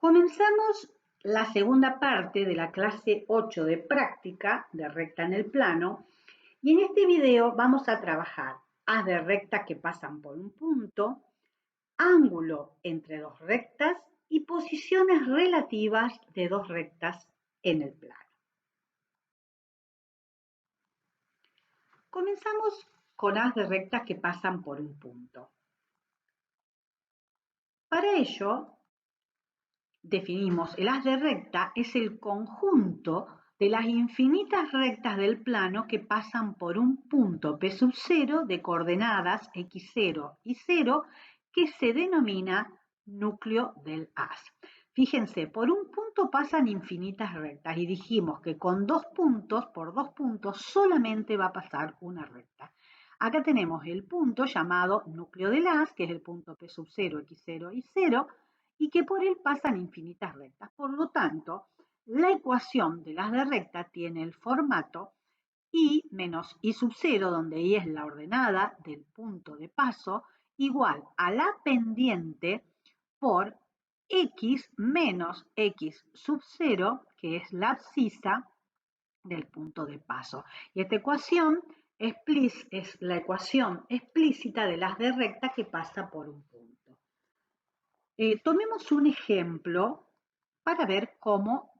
Comenzamos la segunda parte de la clase 8 de práctica de recta en el plano y en este video vamos a trabajar haz de recta que pasan por un punto, ángulo entre dos rectas y posiciones relativas de dos rectas en el plano. Comenzamos con haz de recta que pasan por un punto. Para ello, definimos el haz de recta es el conjunto de las infinitas rectas del plano que pasan por un punto P sub 0 de coordenadas x0 y 0 que se denomina núcleo del haz. Fíjense, por un punto pasan infinitas rectas y dijimos que con por dos puntos solamente va a pasar una recta. Acá tenemos el punto llamado núcleo del haz, que es el punto P sub 0, x0 y 0, y que por él pasan infinitas rectas. Por lo tanto, la ecuación del haz de recta tiene el formato y menos y sub 0, donde y es la ordenada del punto de paso, igual a la pendiente por x menos x sub 0, que es la abscisa del punto de paso. Y esta ecuación es la ecuación explícita del haz de recta que pasa por un punto. Tomemos un ejemplo para ver cómo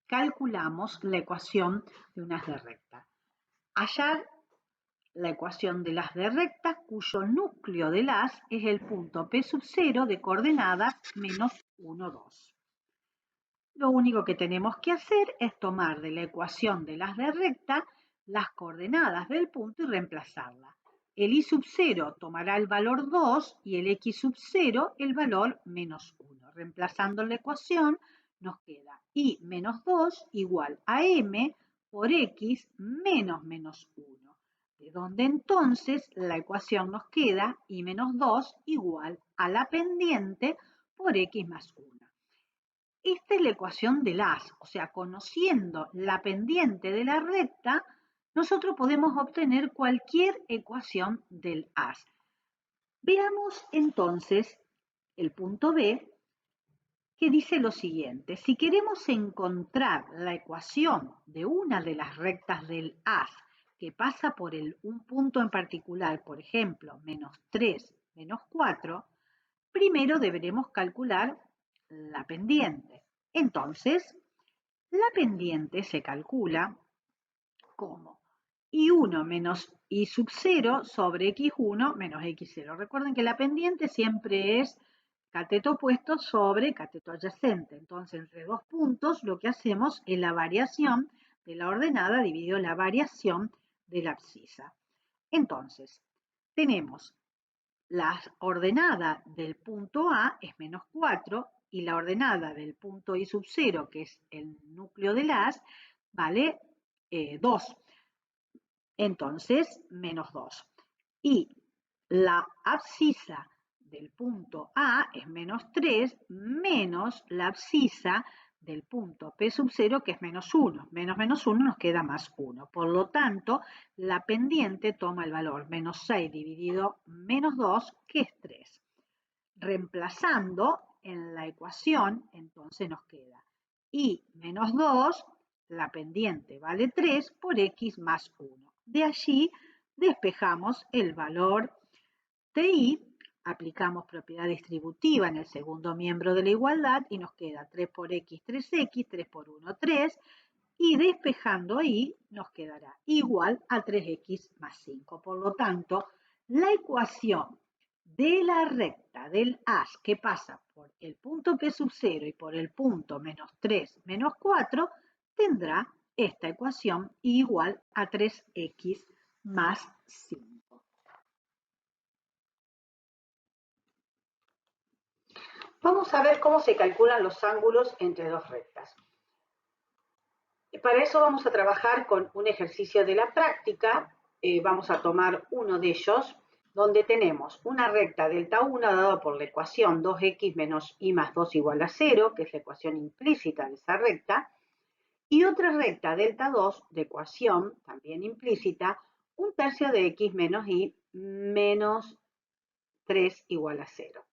calculamos la ecuación de un haz de recta. Hallar la ecuación del haz de recta cuyo núcleo del haz es el punto P sub 0 de coordenadas menos 1, 2. Lo único que tenemos que hacer es tomar de la ecuación del haz de recta las coordenadas del punto y reemplazarla. El y sub 0 tomará el valor 2 y el x sub 0 el valor menos 1. Reemplazando la ecuación nos queda y menos 2 igual a m por x menos menos 1. De donde entonces la ecuación nos queda y menos 2 igual a la pendiente por x más 1. Esta es la ecuación del haz, o sea, conociendo la pendiente de la recta, nosotros podemos obtener cualquier ecuación del haz. Veamos entonces el punto B, que dice lo siguiente. Si queremos encontrar la ecuación de una de las rectas del haz que pasa por un punto en particular, por ejemplo, menos 3, menos 4, primero deberemos calcular la pendiente. Entonces, la pendiente se calcula como y1 menos y sub 0 sobre x1 menos x0. Recuerden que la pendiente siempre es cateto opuesto sobre cateto adyacente. Entonces, entre dos puntos lo que hacemos es la variación de la ordenada dividido la variación de la abscisa. Entonces, tenemos la ordenada del punto A es menos 4 y la ordenada del punto I sub 0, que es el núcleo del haz, vale 2. Entonces, menos 2. Y la abscisa del punto A es menos 3 menos la abscisa del punto P sub 0, que es menos 1. Menos 1 nos queda más 1. Por lo tanto, la pendiente toma el valor menos 6 dividido menos 2, que es 3. Reemplazando en la ecuación, entonces nos queda y menos 2, la pendiente vale 3 por x más 1. De allí despejamos el valor de y, aplicamos propiedad distributiva en el segundo miembro de la igualdad y nos queda 3 por x, 3x, 3 por 1, 3, y despejando y nos quedará igual a 3x más 5. Por lo tanto, la ecuación de la recta del haz que pasa por el punto P sub 0 y por el punto menos 3, menos 4, tendrá esta ecuación igual a 3x más 5. Vamos a ver cómo se calculan los ángulos entre dos rectas. Para eso vamos a trabajar con un ejercicio de la práctica. Vamos a tomar uno de ellos, donde tenemos una recta delta 1 dada por la ecuación 2x menos y más 2 igual a 0, que es la ecuación implícita de esa recta, y otra recta delta 2 de ecuación, también implícita, 1/3 de x menos y menos 3 igual a 0.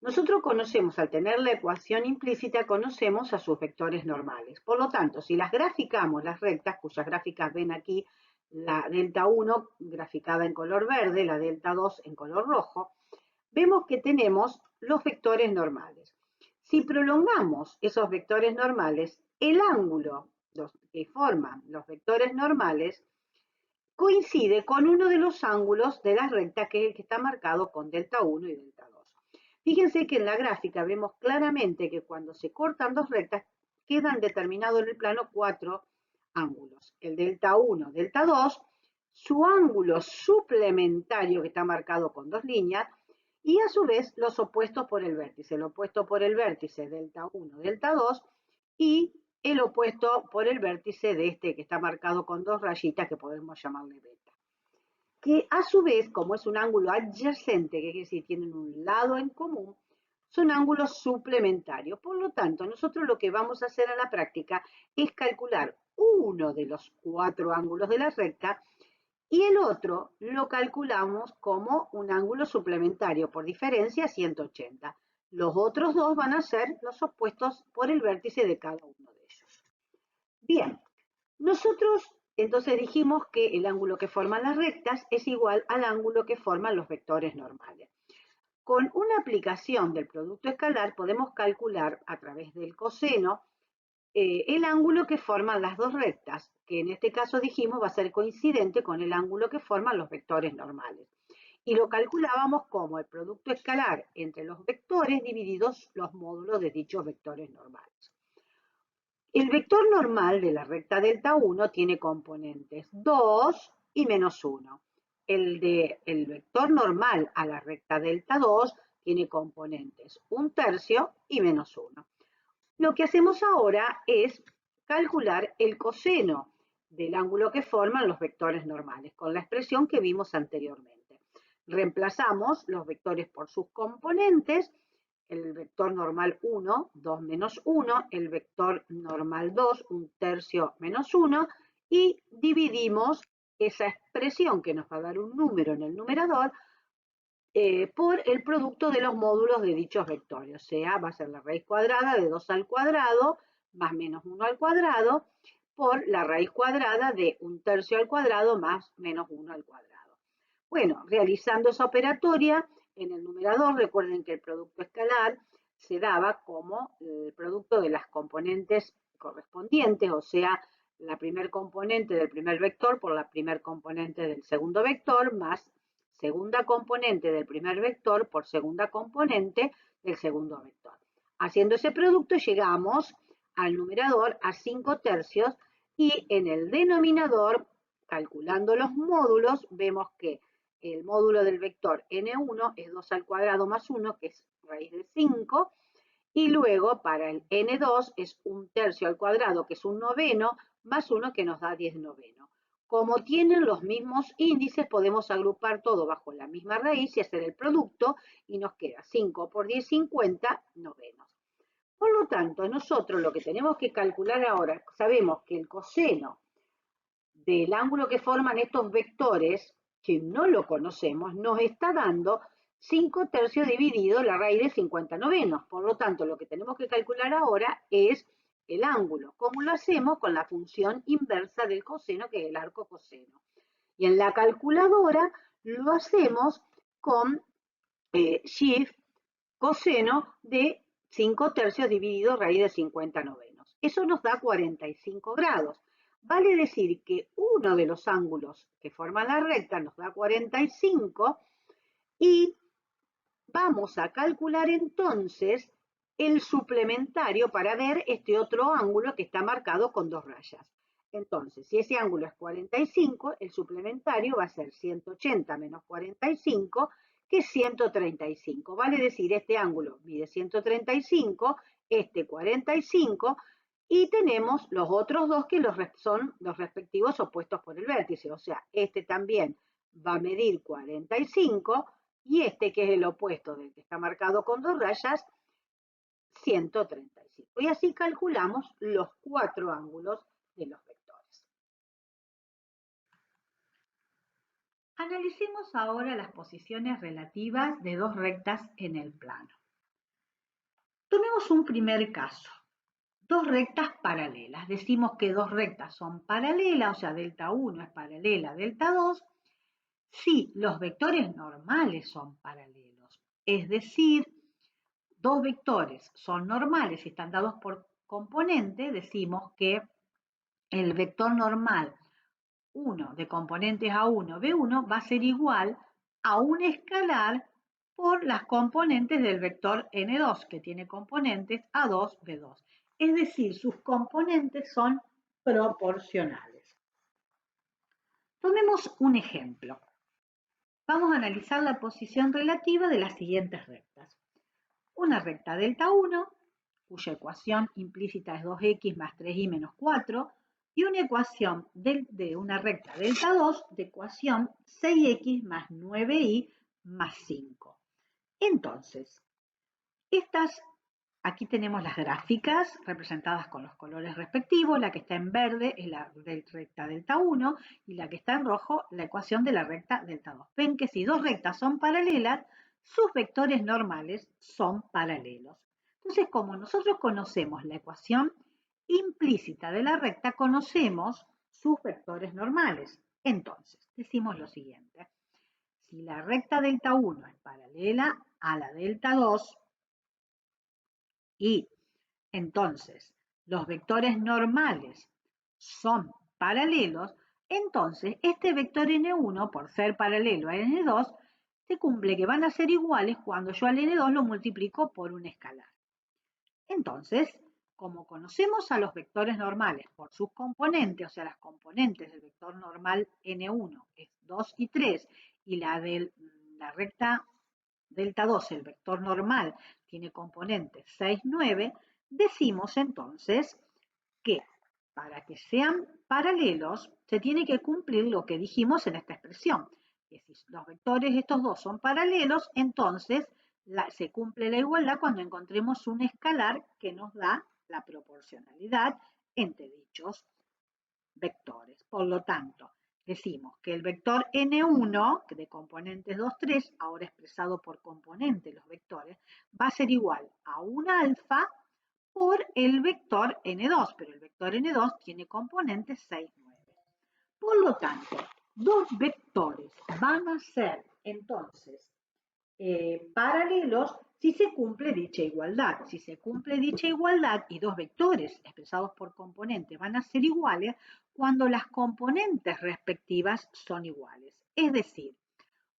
Nosotros conocemos, al tener la ecuación implícita, conocemos a sus vectores normales. Por lo tanto, si las graficamos, las rectas, cuyas gráficas ven aquí, la delta 1 graficada en color verde, la delta 2 en color rojo, vemos que tenemos los vectores normales. Si prolongamos esos vectores normales, el ángulo que forman los vectores normales coincide con uno de los ángulos de la recta, que es el que está marcado con delta 1 y delta 2. Fíjense que en la gráfica vemos claramente que cuando se cortan dos rectas, quedan determinados en el plano cuatro ángulos. El delta 1, delta 2, su ángulo suplementario que está marcado con dos líneas, y a su vez los opuestos por el vértice. El opuesto por el vértice delta 1, delta 2, y el opuesto por el vértice de este que está marcado con dos rayitas que podemos llamarle beta. Que a su vez, como es un ángulo adyacente, que quiere decir tienen un lado en común, son ángulos suplementarios. Por lo tanto, nosotros lo que vamos a hacer a la práctica es calcular uno de los cuatro ángulos de la recta y el otro lo calculamos como un ángulo suplementario, por diferencia 180. Los otros dos van a ser los opuestos por el vértice de cada uno de ellos. Bien, nosotros entonces dijimos que el ángulo que forman las rectas es igual al ángulo que forman los vectores normales. Con una aplicación del producto escalar podemos calcular a través del coseno el ángulo que forman las dos rectas, que en este caso dijimos va a ser coincidente con el ángulo que forman los vectores normales. Y lo calculábamos como el producto escalar entre los vectores divididos los módulos de dichos vectores normales. El vector normal de la recta delta 1 tiene componentes 2 y menos 1. El vector normal a la recta delta 2 tiene componentes 1/3 y menos 1. Lo que hacemos ahora es calcular el coseno del ángulo que forman los vectores normales, con la expresión que vimos anteriormente. Reemplazamos los vectores por sus componentes, el vector normal 1, 2 menos 1, el vector normal 2, 1/3 menos 1, y dividimos esa expresión que nos va a dar un número en el numerador por el producto de los módulos de dichos vectores. O sea, va a ser la raíz cuadrada de 2 al cuadrado más menos 1 al cuadrado por la raíz cuadrada de 1/3 al cuadrado más menos 1 al cuadrado. Bueno, realizando esa operatoria, en el numerador, recuerden que el producto escalar se daba como el producto de las componentes correspondientes, o sea, la primer componente del primer vector por la primer componente del segundo vector, más segunda componente del primer vector por segunda componente del segundo vector. Haciendo ese producto llegamos al numerador a 5/3 y en el denominador, calculando los módulos, vemos que el módulo del vector n1 es 2 al cuadrado más 1, que es raíz de 5, y luego para el n2 es 1/3 al cuadrado, que es un noveno, más 1 que nos da 10 noveno. Como tienen los mismos índices, podemos agrupar todo bajo la misma raíz y hacer el producto, y nos queda 5 por 10, 50 novenos. Por lo tanto, nosotros lo que tenemos que calcular ahora, sabemos que el coseno del ángulo que forman estos vectores, que no lo conocemos, nos está dando 5/3 dividido la raíz de 50 novenos. Por lo tanto, lo que tenemos que calcular ahora es el ángulo. ¿Cómo lo hacemos? Con la función inversa del coseno, que es el arco coseno. Y en la calculadora lo hacemos con shift coseno de 5/3 dividido raíz de 50 novenos. Eso nos da 45 grados. Vale decir que uno de los ángulos que forman la recta nos da 45 y vamos a calcular entonces el suplementario para ver este otro ángulo que está marcado con dos rayas. Entonces, si ese ángulo es 45, el suplementario va a ser 180 menos 45, que es 135. Vale decir, este ángulo mide 135, este 45, y tenemos los otros dos que son los respectivos opuestos por el vértice. O sea, este también va a medir 45 y este, que es el opuesto del que está marcado con dos rayas, 135. Y así calculamos los cuatro ángulos de los vectores. Analicemos ahora las posiciones relativas de dos rectas en el plano. Tomemos un primer caso. Dos rectas paralelas. Decimos que dos rectas son paralelas, o sea, delta 1 es paralela a delta 2, si los vectores normales son paralelos. Es decir, dos vectores son normales y están dados por componente, decimos que el vector normal 1 de componentes A1, B1 va a ser igual a un escalar por las componentes del vector N2, que tiene componentes A2, B2. Es decir, sus componentes son proporcionales. Tomemos un ejemplo. Vamos a analizar la posición relativa de las siguientes rectas. Una recta delta 1, cuya ecuación implícita es 2x más 3y menos 4, y una ecuación de una recta delta 2 de ecuación 6x más 9y más 5. Entonces, aquí tenemos las gráficas representadas con los colores respectivos. La que está en verde es la recta delta 1 y la que está en rojo la ecuación de la recta delta 2. Ven que si dos rectas son paralelas, sus vectores normales son paralelos. Entonces, como nosotros conocemos la ecuación implícita de la recta, conocemos sus vectores normales. Entonces, decimos lo siguiente. Si la recta delta 1 es paralela a la delta 2, y entonces los vectores normales son paralelos, entonces este vector n1, por ser paralelo a n2, se cumple que van a ser iguales cuando yo al n2 lo multiplico por un escalar. Entonces, como conocemos a los vectores normales por sus componentes, o sea, las componentes del vector normal n1 es 2 y 3, y la recta delta 2, el vector normal, tiene componentes 6, 9, decimos entonces que para que sean paralelos se tiene que cumplir lo que dijimos en esta expresión. Que si los vectores estos dos son paralelos, entonces se cumple la igualdad cuando encontremos un escalar que nos da la proporcionalidad entre dichos vectores. Por lo tanto, decimos que el vector n1, que de componentes 2, 3, ahora expresado por componente los vectores, va a ser igual a un alfa por el vector n2, pero el vector n2 tiene componentes 6, 9. Por lo tanto, dos vectores van a ser entonces paralelos si se cumple dicha igualdad. Si se cumple dicha igualdad y dos vectores expresados por componente van a ser iguales cuando las componentes respectivas son iguales. Es decir,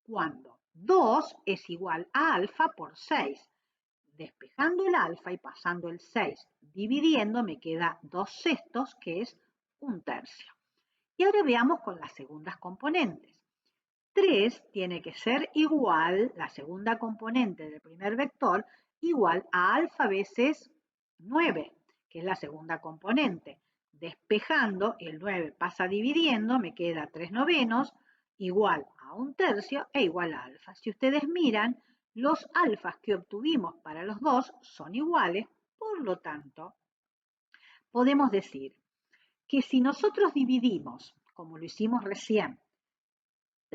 cuando 2 es igual a alfa por 6. Despejando el alfa y pasando el 6 dividiendo me queda 2/6, que es 1/3. Y ahora veamos con las segundas componentes. 3 tiene que ser igual, la segunda componente del primer vector, igual a alfa veces 9, que es la segunda componente. Despejando, el 9 pasa dividiendo, me queda 3/9, igual a 1/3 e igual a alfa. Si ustedes miran, los alfas que obtuvimos para los dos son iguales, por lo tanto, podemos decir que si nosotros dividimos, como lo hicimos recién,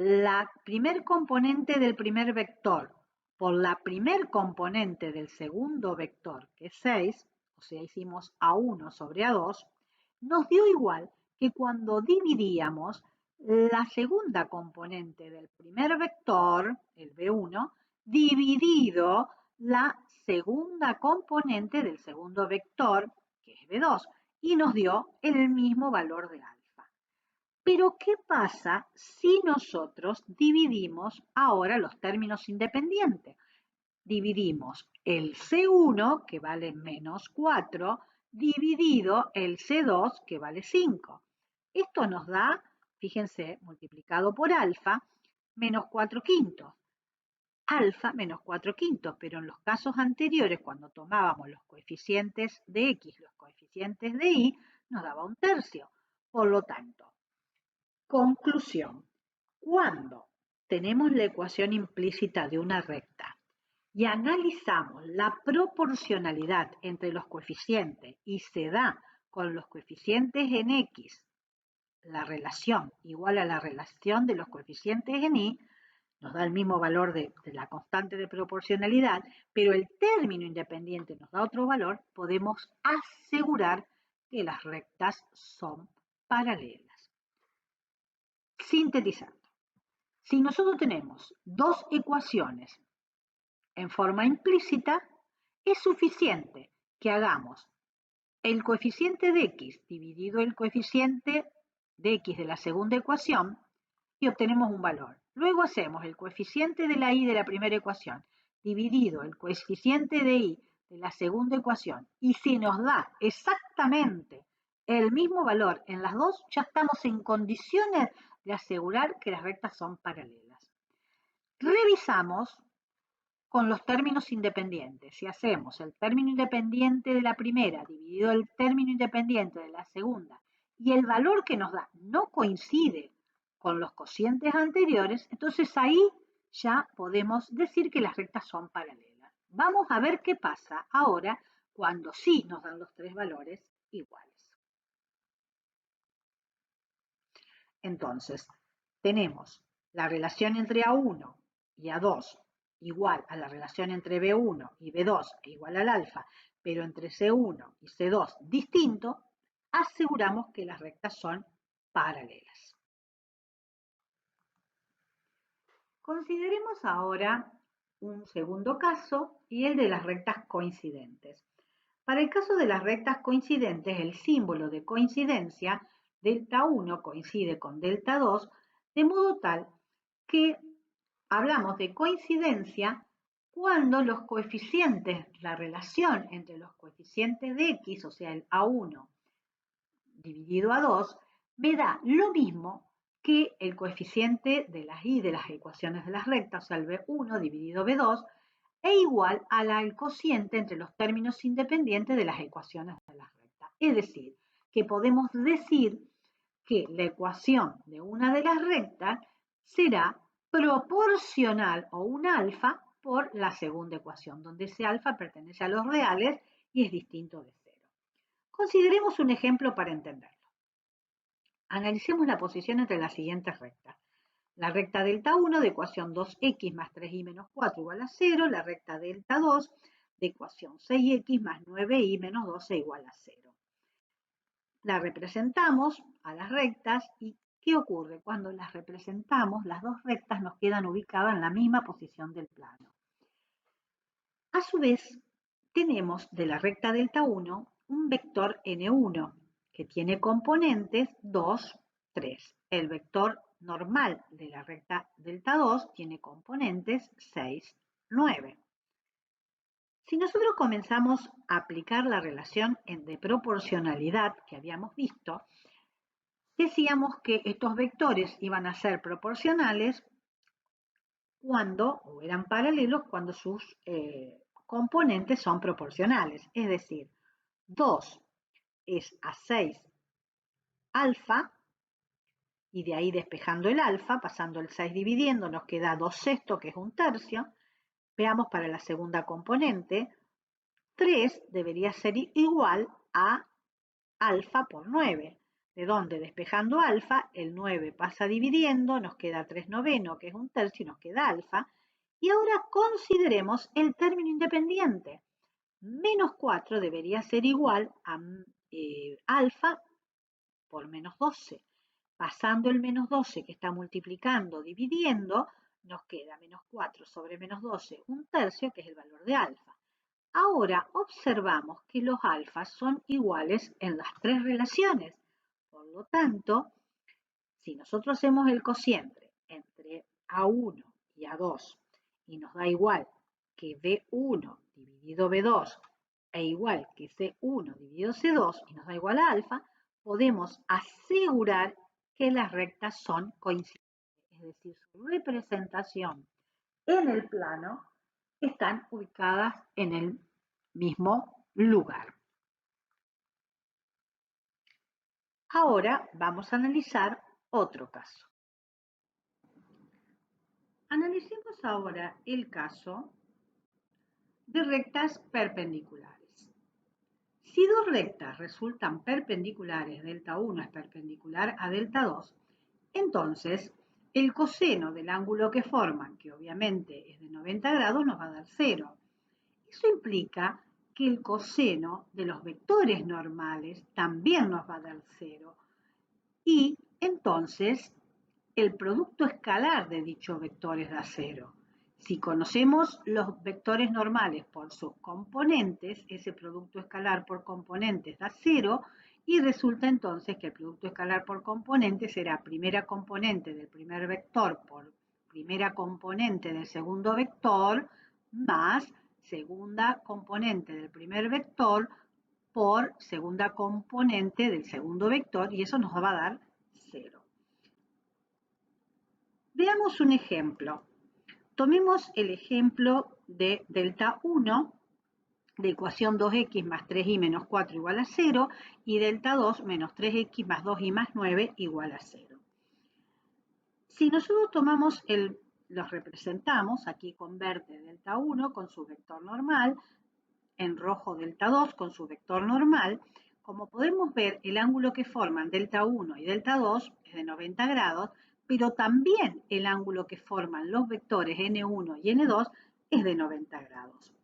la primer componente del primer vector por la primer componente del segundo vector, que es 6, o sea, hicimos A1 sobre A2, nos dio igual que cuando dividíamos la segunda componente del primer vector, el B1, dividido la segunda componente del segundo vector, que es B2, y nos dio el mismo valor de alfa. Pero, ¿qué pasa si nosotros dividimos ahora los términos independientes? Dividimos el C1, que vale menos 4, dividido el C2, que vale 5. Esto nos da, fíjense, multiplicado por alfa, menos 4 quintos. Alfa menos 4 quintos, pero en los casos anteriores, cuando tomábamos los coeficientes de X, los coeficientes de Y, nos daba 1/3. Por lo tanto, conclusión, cuando tenemos la ecuación implícita de una recta y analizamos la proporcionalidad entre los coeficientes y se da con los coeficientes en X, la relación igual a la relación de los coeficientes en Y, nos da el mismo valor de la constante de proporcionalidad, pero el término independiente nos da otro valor, podemos asegurar que las rectas son paralelas. Sintetizando, si nosotros tenemos dos ecuaciones en forma implícita, es suficiente que hagamos el coeficiente de x dividido el coeficiente de x de la segunda ecuación y obtenemos un valor. Luego hacemos el coeficiente de la y de la primera ecuación dividido el coeficiente de y de la segunda ecuación y si nos da exactamente el mismo valor en las dos, ya estamos en condiciones de asegurar que las rectas son paralelas. Revisamos con los términos independientes. Si hacemos el término independiente de la primera dividido el término independiente de la segunda y el valor que nos da no coincide con los cocientes anteriores, entonces ahí ya podemos decir que las rectas son paralelas. Vamos a ver qué pasa ahora cuando sí nos dan los tres valores iguales. Entonces, tenemos la relación entre A1 y A2 igual a la relación entre B1 y B2 igual al alfa, pero entre C1 y C2 distinto, aseguramos que las rectas son paralelas. Consideremos ahora un segundo caso y el de las rectas coincidentes. Para el caso de las rectas coincidentes, el símbolo de coincidencia, delta 1 coincide con delta 2, de modo tal que hablamos de coincidencia cuando los coeficientes, la relación entre los coeficientes de x, o sea, el A1 dividido a 2, me da lo mismo que el coeficiente de las y de las ecuaciones de las rectas, o sea, el B1 dividido B2, e igual al cociente entre los términos independientes de las ecuaciones de las rectas. Es decir, que podemos decir que la ecuación de una de las rectas será proporcional o un alfa por la segunda ecuación, donde ese alfa pertenece a los reales y es distinto de cero. Consideremos un ejemplo para entenderlo. Analicemos la posición entre las siguientes rectas. La recta delta 1 de ecuación 2x más 3y menos 4 igual a 0, la recta delta 2 de ecuación 6x más 9y menos 12 igual a 0. La representamos a las rectas y ¿qué ocurre? Cuando las representamos, las dos rectas nos quedan ubicadas en la misma posición del plano. A su vez, tenemos de la recta delta 1 un vector n1 que tiene componentes 2, 3. El vector normal de la recta delta 2 tiene componentes 6, 9. Si nosotros comenzamos a aplicar la relación de proporcionalidad que habíamos visto, decíamos que estos vectores iban a ser proporcionales cuando, o eran paralelos cuando sus componentes son proporcionales. Es decir, 2 es a 6 alfa, y de ahí despejando el alfa, pasando el 6 dividiendo, nos queda 2 sextos, que es un tercio. Veamos para la segunda componente, 3 debería ser igual a alfa por 9, de donde despejando alfa, el 9 pasa dividiendo, nos queda 3 novenos, que es un tercio, y nos queda alfa. Y ahora consideremos el término independiente. Menos 4 debería ser igual a alfa por menos 12. Pasando el menos 12 que está multiplicando, dividiendo, nos queda menos 4 sobre menos 12, un tercio, que es el valor de alfa. Ahora observamos que los alfas son iguales en las tres relaciones. Por lo tanto, si nosotros hacemos el cociente entre A1 y A2 y nos da igual que B1 dividido B2 e igual que C1 dividido C2 y nos da igual a alfa, podemos asegurar que las rectas son coincidentes, es decir, su representación en el plano están ubicadas en el mismo lugar. Ahora vamos a analizar otro caso. Analicemos ahora el caso de rectas perpendiculares. Si dos rectas resultan perpendiculares, delta 1 es perpendicular a delta 2, entonces el coseno del ángulo que forman, que obviamente es de 90 grados, nos va a dar 0. Eso implica que el coseno de los vectores normales también nos va a dar 0. Y entonces el producto escalar de dichos vectores da 0. Si conocemos los vectores normales por sus componentes, ese producto escalar por componentes da 0 y resulta entonces que el producto escalar por componente será primera componente del primer vector por primera componente del segundo vector más segunda componente del primer vector por segunda componente del segundo vector y eso nos va a dar 0. Veamos un ejemplo. Tomemos el ejemplo de delta 1 de ecuación 2x más 3y menos 4 igual a 0 y delta 2 menos 3x más 2y más 9 igual a 0. Si nosotros tomamos los representamos aquí con verde delta 1 con su vector normal, en rojo delta 2 con su vector normal, como podemos ver el ángulo que forman delta 1 y delta 2 es de 90 grados, pero también el ángulo que forman los vectores n1 y n2 es de 90 grados.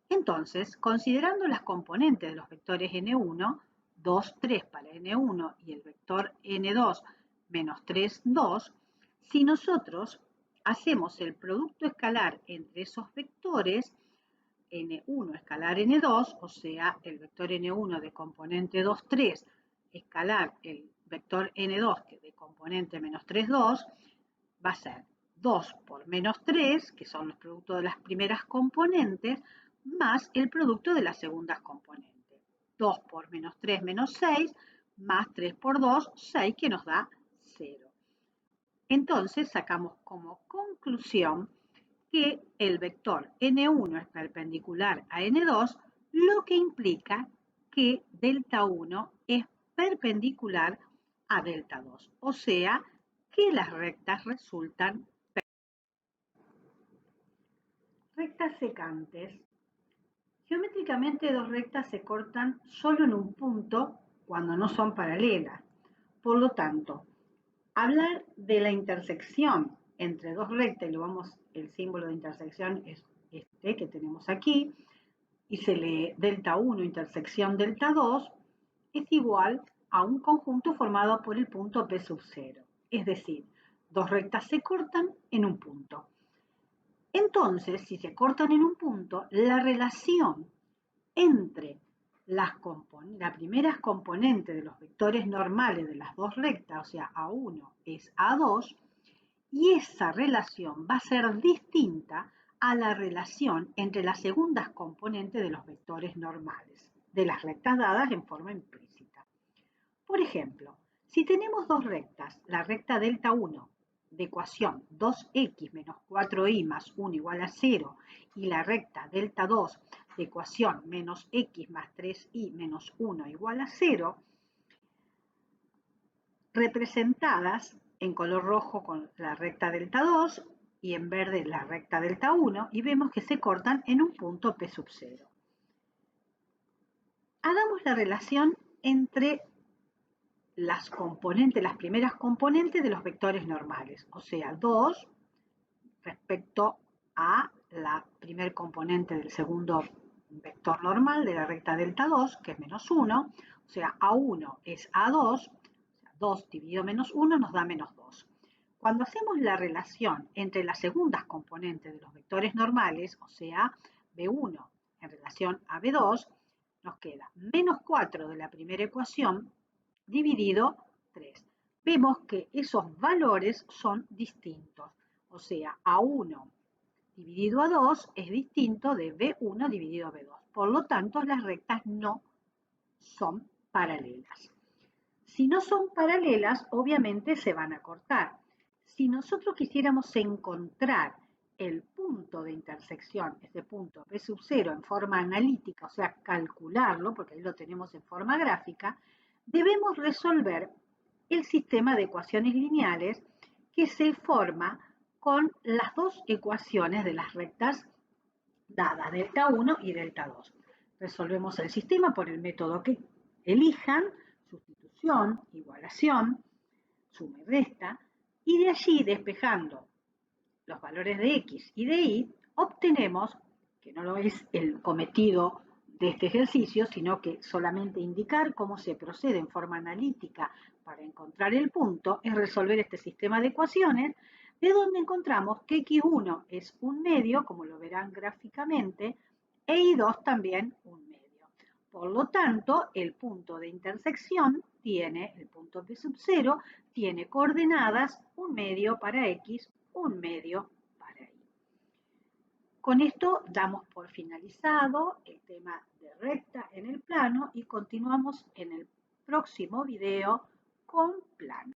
Entonces, considerando las componentes de los vectores n1, 2, 3 para n1 y el vector n2 menos 3, 2, si nosotros hacemos el producto escalar entre esos vectores, n1 escalar n2, o sea, el vector n1 de componente 2, 3, escalar el vector n2 que de componente menos 3, 2, va a ser 2 por menos 3, que son los productos de las primeras componentes, más el producto de las segundas componentes. 2 por menos 3 menos 6, más 3 por 2, 6, que nos da 0. Entonces sacamos como conclusión que el vector n1 es perpendicular a n2, lo que implica que delta 1 es perpendicular a delta 2, o sea, que las rectas resultan rectas secantes. Geométricamente dos rectas se cortan solo en un punto cuando no son paralelas. Por lo tanto, hablar de la intersección entre dos rectas, y el símbolo de intersección es este que tenemos aquí, y se lee delta 1 intersección delta 2, es igual a un conjunto formado por el punto P sub 0. Es decir, dos rectas se cortan en un punto. Entonces, si se cortan en un punto, la relación entre las primeras componentes de los vectores normales de las dos rectas, o sea, A1 es A2, y esa relación va a ser distinta a la relación entre las segundas componentes de los vectores normales, de las rectas dadas en forma implícita. Por ejemplo, si tenemos dos rectas, la recta delta 1 de ecuación 2x menos 4y más 1 igual a 0 y la recta delta 2 de ecuación menos x más 3y menos 1 igual a 0, representadas en color rojo con la recta delta 2 y en verde la recta delta 1, y vemos que se cortan en un punto P sub 0. Hagamos la relación entre las primeras componentes de los vectores normales, o sea, 2 respecto a la primer componente del segundo vector normal de la recta delta 2, que es menos 1, o sea, A1 es A2, 2 dividido menos 1 nos da menos 2. Cuando hacemos la relación entre las segundas componentes de los vectores normales, o sea, B1 en relación a B2, nos queda menos 4 de la primera ecuación dividido 3. Vemos que esos valores son distintos, o sea, A1 dividido a 2 es distinto de B1 dividido a B2. Por lo tanto, las rectas no son paralelas. Si no son paralelas, obviamente se van a cortar. Si nosotros quisiéramos encontrar el punto de intersección, ese punto P sub 0 en forma analítica, o sea, calcularlo, porque ahí lo tenemos en forma gráfica, debemos resolver el sistema de ecuaciones lineales que se forma con las dos ecuaciones de las rectas dadas, delta 1 y delta 2. Resolvemos el sistema por el método que elijan, sustitución, igualación, suma y resta, Y de allí, despejando los valores de x y de y, obtenemos, que no lo es el cometido de este ejercicio, sino que solamente indicar cómo se procede en forma analítica para encontrar el punto, es resolver este sistema de ecuaciones, de donde encontramos que x1 es un medio, como lo verán gráficamente, e y2 también un medio. Por lo tanto, el punto de intersección tiene, el punto P sub 0, tiene coordenadas un medio para x, un medio para y. Con esto damos por finalizado el tema de recta en el plano y continuamos en el próximo video con plano.